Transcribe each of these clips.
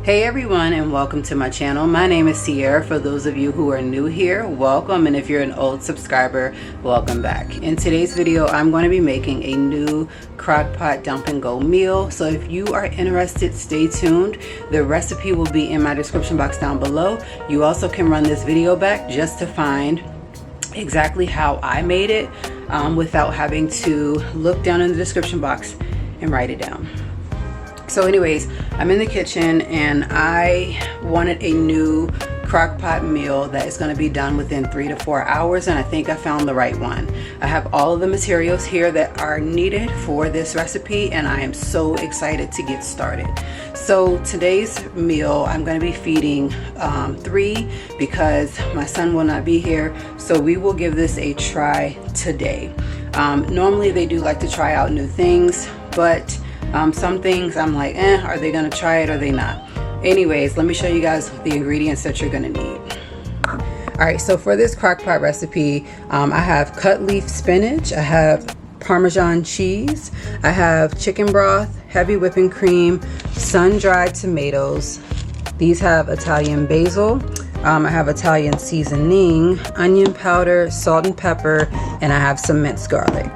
Hey everyone, and welcome to my channel. My name is Sierra. For those of you who are new here, welcome, and if you're an old subscriber, welcome back. In today's video, I'm going to be making a new crockpot dump and go meal. So if you are interested, stay tuned. The recipe will be in my description box down below. You also can run this video back just to find exactly how I made it without having to look down in the description box and write it down. So anyways, I'm in the kitchen and I wanted a new crock pot meal that is going to be done within 3 to 4 hours, and I think I found the right one. I have all of the materials here that are needed for this recipe, and I am so excited to get started. So today's meal, I'm going to be feeding 3 because my son will not be here, so we will give this a try today. Normally they do like to try out new things, but some things I'm like, are they gonna try it or are they not? Anyways, let me show you guys the ingredients that you're gonna need. Alright, so for this crock pot recipe, I have cut leaf spinach, I have Parmesan cheese, I have chicken broth, heavy whipping cream, sun-dried tomatoes. These have Italian basil, I have Italian seasoning, onion powder, salt and pepper, and I have some minced garlic.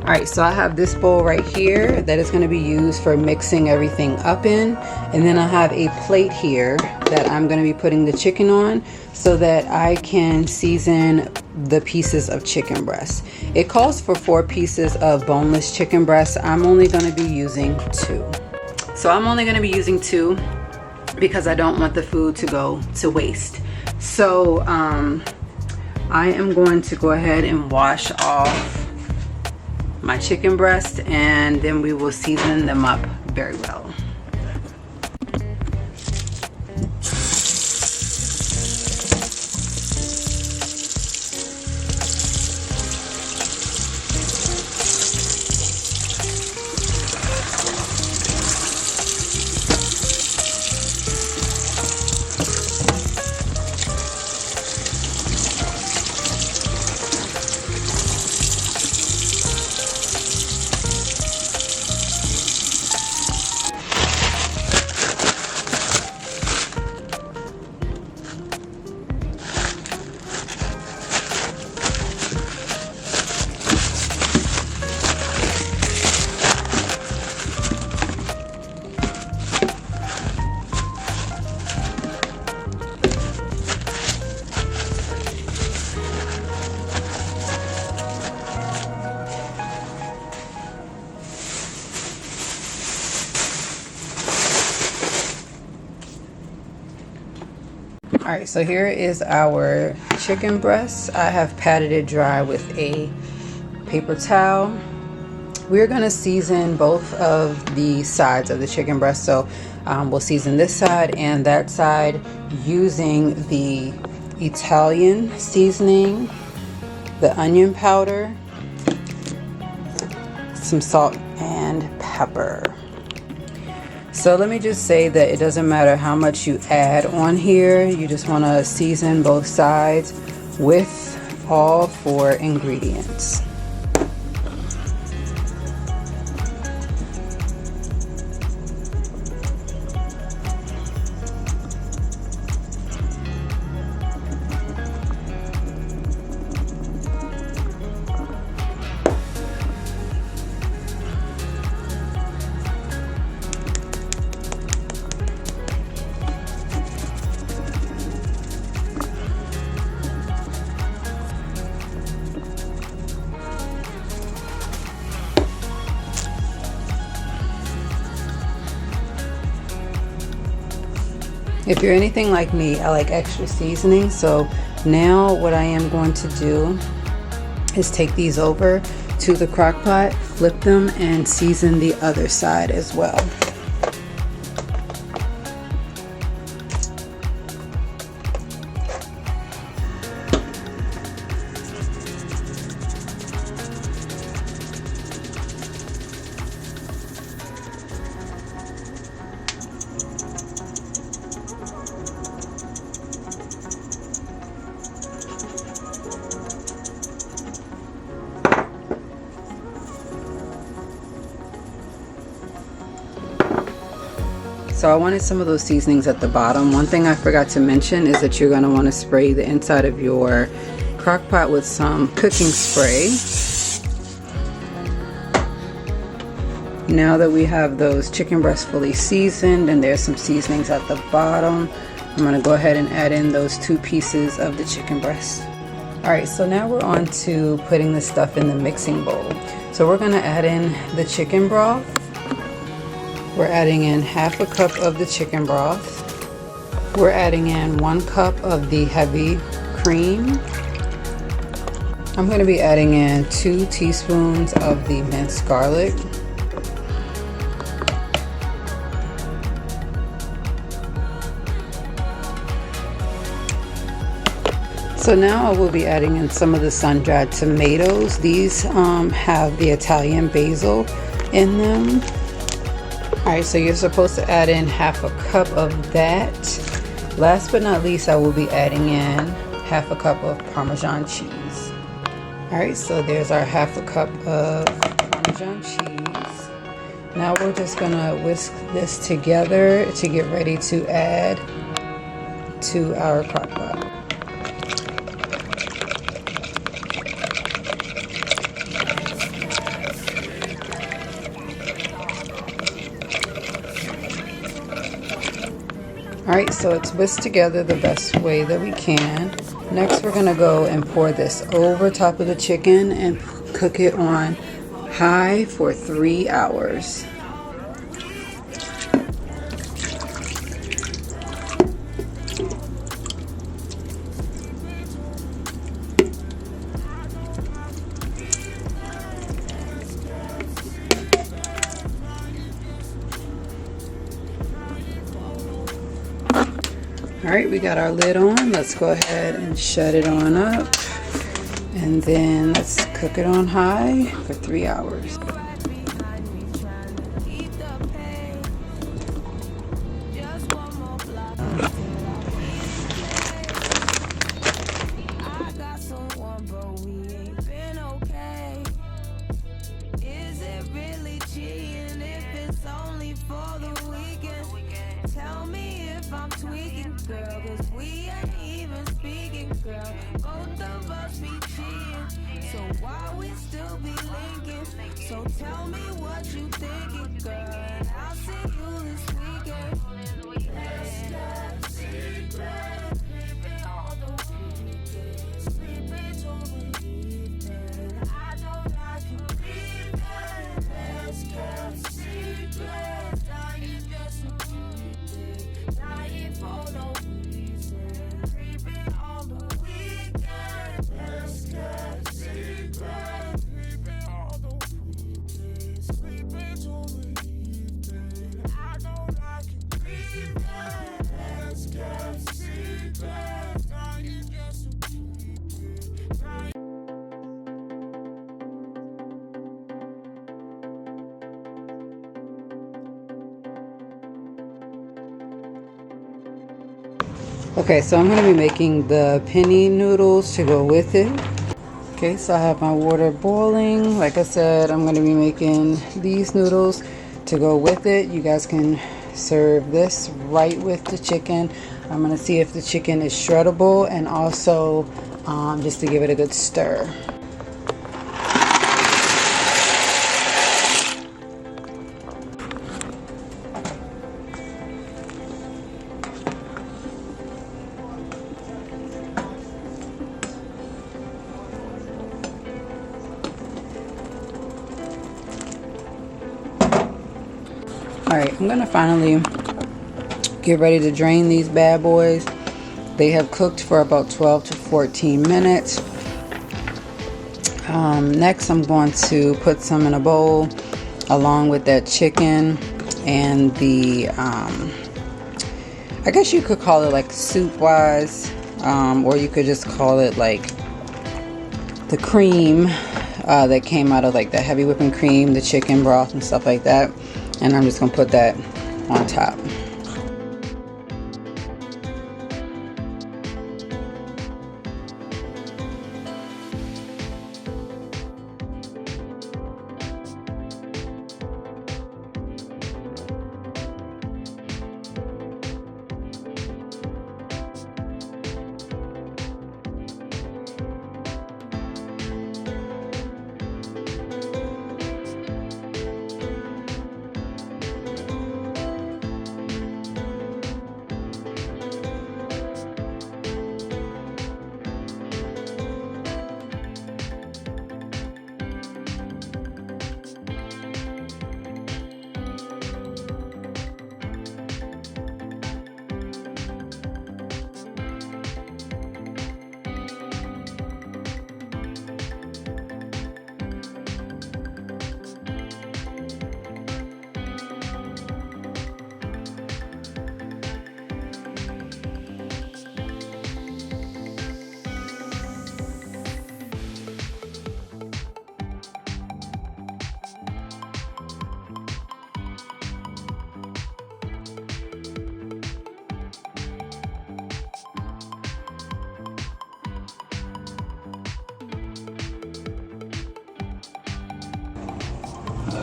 Alright, so I have this bowl right here that is going to be used for mixing everything up in, and then I have a plate here that I'm going to be putting the chicken on so that I can season the pieces of chicken breast. It calls for 4 pieces of boneless chicken breast. I'm only going to be using 2. So I'm only going to be using 2 because I don't want the food to go to waste. So I am going to go ahead and wash off my chicken breast, and then we will season them up very well. Alright, so here is our chicken breast. I have patted it dry with a paper towel. We're going to season both of the sides of the chicken breast. So we'll season this side and that side using the Italian seasoning, the onion powder, some salt and pepper. So let me just say that it doesn't matter how much you add on here. You just want to season both sides with all 4 ingredients. If you're anything like me, I like extra seasoning. So now what I am going to do is take these over to the crock pot, flip them, and season the other side as well. so I wanted some of those seasonings at the bottom. One thing I forgot to mention is that you're going to want to spray the inside of your crock pot with some cooking spray. Now that we have those chicken breasts fully seasoned and there's some seasonings at the bottom, I'm going to go ahead and add in those 2 pieces of the chicken breast. Alright, so now we're on to putting the stuff in the mixing bowl. So we're going to add in the chicken broth. We're adding in 1/2 cup of the chicken broth. We're adding in 1 cup of the heavy cream. I'm going to be adding in 2 teaspoons of the minced garlic. So now I will be adding in some of the sun-dried tomatoes. These have the Italian basil in them. Alright, so you're supposed to add in 1/2 cup of that. Last but not least, I will be adding in 1/2 cup of Parmesan cheese. Alright, so there's our 1/2 cup of Parmesan cheese. Now we're just gonna whisk this together to get ready to add to our crock pot. Alright, so it's whisked together the best way that we can. Next we're going to go and pour this over top of the chicken and cook it on high for 3 hours. Alright, we got our lid on. Let's go ahead and shut it on up. And then let's cook it on high for 3 hours. Tell me if I'm tweaking, girl, cause we ain't even speaking, girl. Both of us be cheating, so why we still be linking? So tell me what you thinking, girl, and I'll see you this weekend. Let's get secret, sleeping all the weekend, sleeping till the evening. I don't like you leaving. Let's get secret, dying just to dying for no reason, creeping on the weekend. Let's get secret, creeping on the weekend, sleeping till the evening. I don't like it creeping. Let's get secret, dying just to keep it, dying. Okay, so I'm going to be making the penne noodles to go with it. Okay, so I have my water boiling. Like I said, I'm going to be making these noodles to go with it. You guys can serve this right with the chicken. I'm going to see if the chicken is shreddable and also just to give it a good stir. Alright, I'm going to finally get ready to drain these bad boys. They have cooked for about 12 to 14 minutes. Next, I'm going to put some in a bowl along with that chicken and the, I guess you could call it like soup wise, or you could just call it like the cream that came out of like the heavy whipping cream, the chicken broth and stuff like that. And I'm just going to put that on top.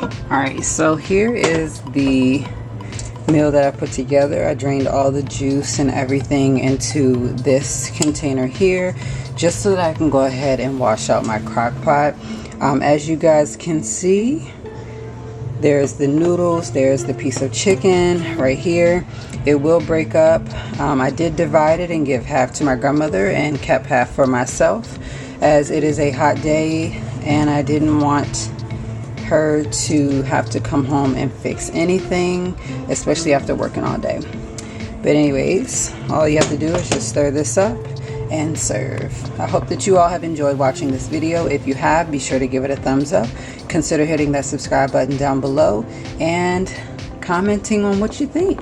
Alright, so here is the meal that I put together. I drained all the juice and everything into this container here just so that I can go ahead and wash out my crock pot. As you guys can see, there's the noodles, there's the piece of chicken right here. It will break up. I did divide it and give half to my grandmother and kept half for myself, as it is a hot day and I didn't want her to have to come home and fix anything, especially after working all day. But anyways, all you have to do is just stir this up and serve. I hope that you all have enjoyed watching this video. If you have, be sure to give it a thumbs up. Consider hitting that subscribe button down below and commenting on what you think.